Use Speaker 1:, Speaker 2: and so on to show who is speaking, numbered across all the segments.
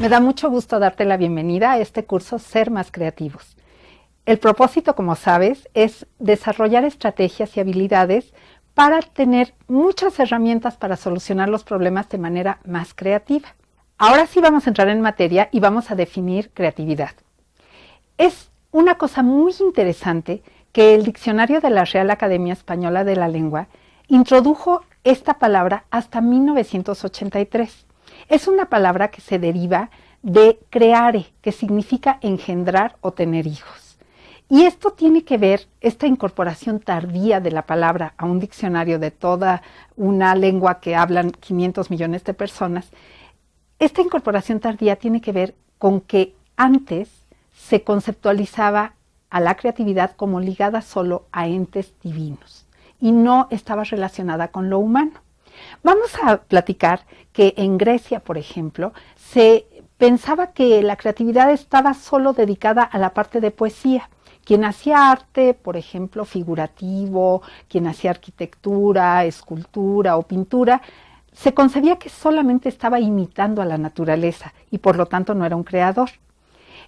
Speaker 1: Me da mucho gusto darte la bienvenida a este curso Ser Más Creativos. El propósito, como sabes, es desarrollar estrategias y habilidades para tener muchas herramientas para solucionar los problemas de manera más creativa. Ahora sí vamos a entrar en materia y vamos a definir creatividad. Es una cosa muy interesante que el diccionario de la Real Academia Española de la Lengua introdujo esta palabra hasta 1983. Es una palabra que se deriva de creare, que significa engendrar o tener hijos. Y esto tiene que ver, esta incorporación tardía de la palabra a un diccionario de toda una lengua que hablan 500 millones de personas, esta incorporación tardía tiene que ver con que antes se conceptualizaba a la creatividad como ligada solo a entes divinos y no estaba relacionada con lo humano. Vamos a platicar que en Grecia, por ejemplo, se pensaba que la creatividad estaba solo dedicada a la parte de poesía. Quien hacía arte, por ejemplo, figurativo, quien hacía arquitectura, escultura o pintura, se concebía que solamente estaba imitando a la naturaleza y por lo tanto no era un creador.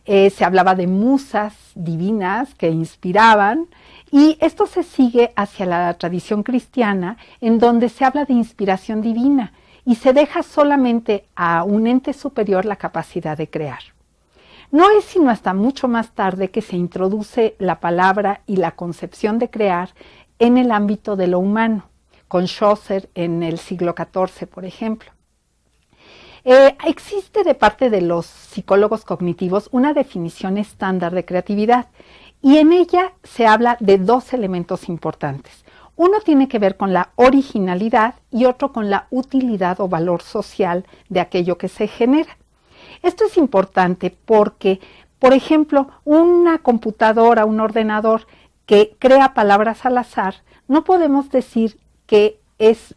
Speaker 1: Se hablaba de musas divinas que inspiraban y esto se sigue hacia la tradición cristiana en donde se habla de inspiración divina y se deja solamente a un ente superior la capacidad de crear. No es sino hasta mucho más tarde que se introduce la palabra y la concepción de crear en el ámbito de lo humano, con Chaucer en el siglo XIV, por ejemplo. Existe de parte de los psicólogos cognitivos una definición estándar de creatividad y en ella se habla de dos elementos importantes. Uno tiene que ver con la originalidad y otro con la utilidad o valor social de aquello que se genera. Esto es importante porque, por ejemplo, una computadora, un ordenador que crea palabras al azar, no podemos decir que es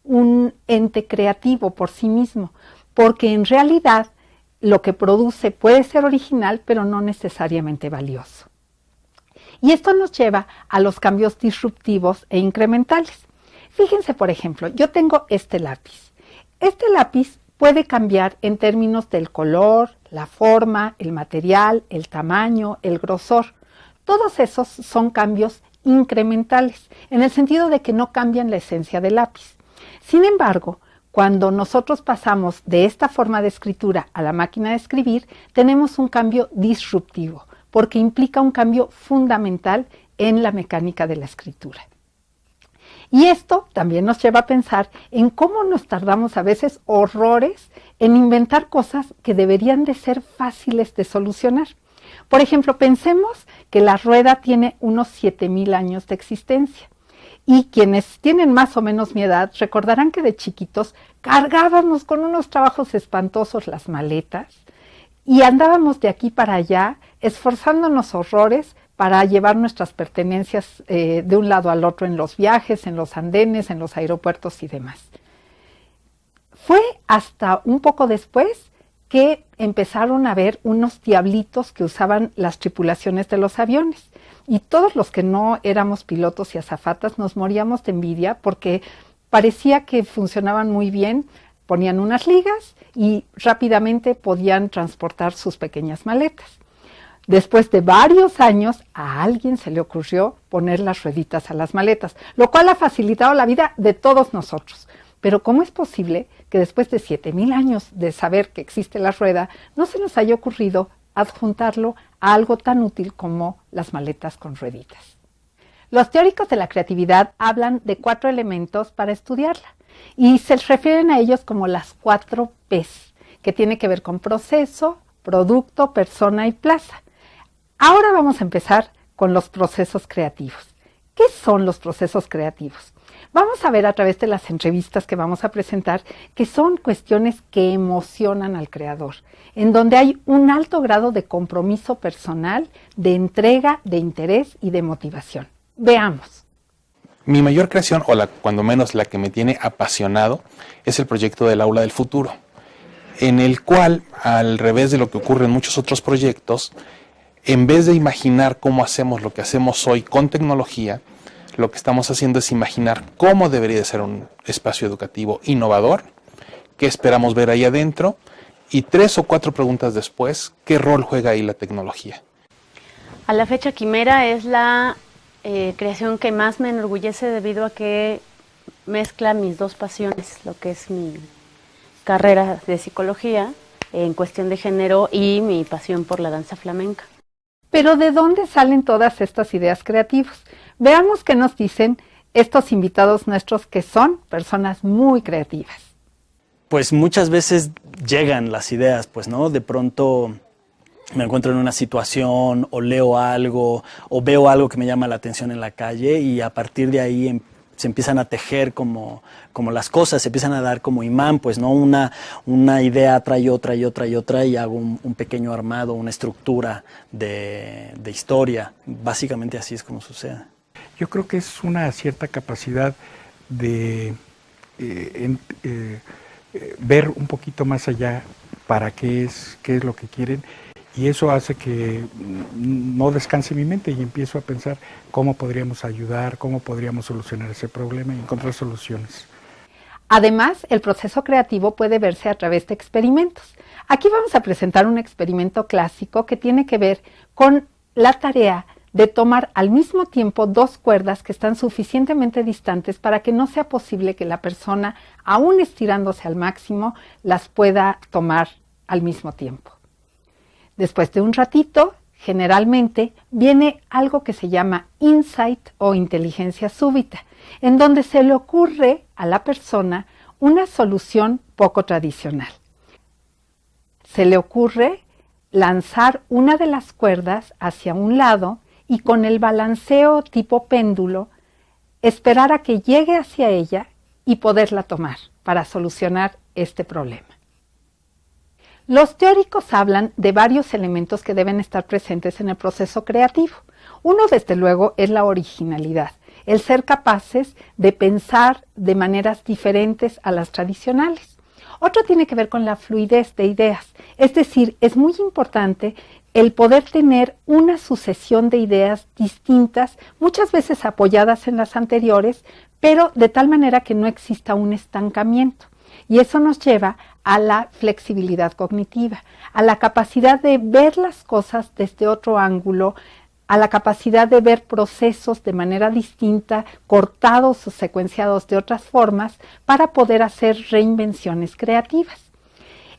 Speaker 1: un ente creativo por sí mismo, porque en realidad lo que produce puede ser original, pero no necesariamente valioso. Y esto nos lleva a los cambios disruptivos e incrementales. Fíjense, por ejemplo, yo tengo este lápiz. Este lápiz puede cambiar en términos del color, la forma, el material, el tamaño, el grosor. Todos esos son cambios incrementales, en el sentido de que no cambian la esencia del lápiz. Sin embargo, cuando nosotros pasamos de esta forma de escritura a la máquina de escribir, tenemos un cambio disruptivo, porque implica un cambio fundamental en la mecánica de la escritura. Y esto también nos lleva a pensar en cómo nos tardamos a veces horrores en inventar cosas que deberían de ser fáciles de solucionar. Por ejemplo, pensemos que la rueda tiene unos 7,000 años de existencia. Y quienes tienen más o menos mi edad recordarán que de chiquitos cargábamos con unos trabajos espantosos las maletas y andábamos de aquí para allá esforzándonos horrores para llevar nuestras pertenencias de un lado al otro en los viajes, en los andenes, en los aeropuertos y demás. Fue hasta un poco después que empezaron a ver unos diablitos que usaban las tripulaciones de los aviones. Y todos los que no éramos pilotos y azafatas nos moríamos de envidia porque parecía que funcionaban muy bien, ponían unas ligas y rápidamente podían transportar sus pequeñas maletas. Después de varios años, a alguien se le ocurrió poner las rueditas a las maletas, lo cual ha facilitado la vida de todos nosotros. Pero ¿cómo es posible que después de 7,000 años de saber que existe la rueda, no se nos haya ocurrido adjuntarlo a algo tan útil como las maletas con rueditas? Los teóricos de la creatividad hablan de 4 elementos para estudiarla y se refieren a ellos como las 4 P's, que tiene que ver con proceso, producto, persona y plaza. Ahora vamos a empezar con los procesos creativos. ¿Qué son los procesos creativos? Vamos a ver a través de las entrevistas que vamos a presentar que son cuestiones que emocionan al creador, en donde hay un alto grado de compromiso personal, de entrega, de interés y de motivación. Veamos.
Speaker 2: Mi mayor creación, o cuando menos la que me tiene apasionado, es el proyecto del Aula del Futuro, en el cual, al revés de lo que ocurre en muchos otros proyectos, en vez de imaginar cómo hacemos lo que hacemos hoy con tecnología, lo que estamos haciendo es imaginar cómo debería de ser un espacio educativo innovador, qué esperamos ver ahí adentro Y 3 o 4 preguntas después, ¿qué rol juega ahí la tecnología?
Speaker 3: A la fecha, Quimera es la creación que más me enorgullece debido a que mezcla mis dos pasiones, lo que es mi carrera de psicología en cuestión de género y mi pasión por la danza flamenca.
Speaker 1: Pero ¿de dónde salen todas estas ideas creativas? Veamos qué nos dicen estos invitados nuestros que son personas muy creativas.
Speaker 4: Pues muchas veces llegan las ideas, pues, ¿no? De pronto me encuentro en una situación o leo algo o veo algo que me llama la atención en la calle y a partir de ahí se empiezan a tejer como las cosas, se empiezan a dar como imán, pues, ¿no? Una idea trae otra y otra y otra y hago un pequeño armado, una estructura de historia. Básicamente así es como sucede.
Speaker 5: Yo creo que es una cierta capacidad de ver un poquito más allá para qué es lo que quieren, y eso hace que no descanse mi mente y empiezo a pensar cómo podríamos ayudar, cómo podríamos solucionar ese problema y encontrar soluciones.
Speaker 1: Además, el proceso creativo puede verse a través de experimentos. Aquí vamos a presentar un experimento clásico que tiene que ver con la tarea de tomar al mismo tiempo 2 cuerdas que están suficientemente distantes para que no sea posible que la persona, aún estirándose al máximo, las pueda tomar al mismo tiempo. Después de un ratito, generalmente, viene algo que se llama insight o inteligencia súbita, en donde se le ocurre a la persona una solución poco tradicional. Se le ocurre lanzar una de las cuerdas hacia un lado y con el balanceo tipo péndulo, esperar a que llegue hacia ella y poderla tomar para solucionar este problema. Los teóricos hablan de varios elementos que deben estar presentes en el proceso creativo. Uno, desde luego, es la originalidad, el ser capaces de pensar de maneras diferentes a las tradicionales. Otro tiene que ver con la fluidez de ideas, es decir, es muy importante el poder tener una sucesión de ideas distintas, muchas veces apoyadas en las anteriores, pero de tal manera que no exista un estancamiento. Y eso nos lleva a la flexibilidad cognitiva, a la capacidad de ver las cosas desde otro ángulo, a la capacidad de ver procesos de manera distinta, cortados o secuenciados de otras formas, para poder hacer reinvenciones creativas.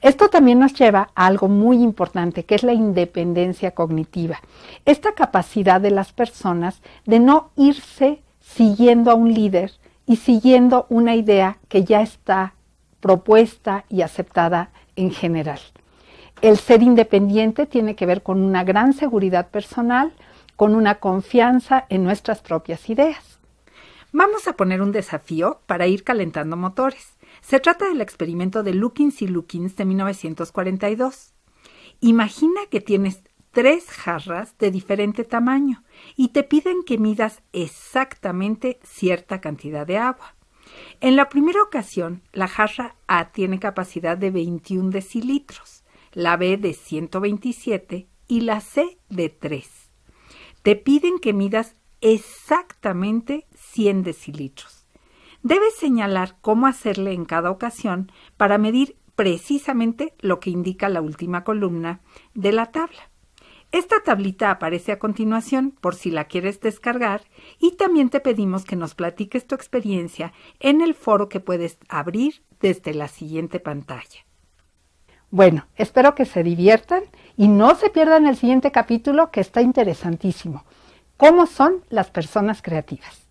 Speaker 1: Esto también nos lleva a algo muy importante, que es la independencia cognitiva. Esta capacidad de las personas de no irse siguiendo a un líder y siguiendo una idea que ya está propuesta y aceptada en general. El ser independiente tiene que ver con una gran seguridad personal, con una confianza en nuestras propias ideas. Vamos a poner un desafío para ir calentando motores. Se trata del experimento de Lukins y Lukins de 1942. Imagina que tienes 3 jarras de diferente tamaño y te piden que midas exactamente cierta cantidad de agua. En la primera ocasión, la jarra A tiene capacidad de 21 decilitros, la B de 127 y la C de 3. Te piden que midas exactamente 100 decilitros. Debes señalar cómo hacerle en cada ocasión para medir precisamente lo que indica la última columna de la tabla. Esta tablita aparece a continuación por si la quieres descargar, y también te pedimos que nos platiques tu experiencia en el foro que puedes abrir desde la siguiente pantalla. Bueno, espero que se diviertan y no se pierdan el siguiente capítulo, que está interesantísimo. ¿Cómo son las personas creativas?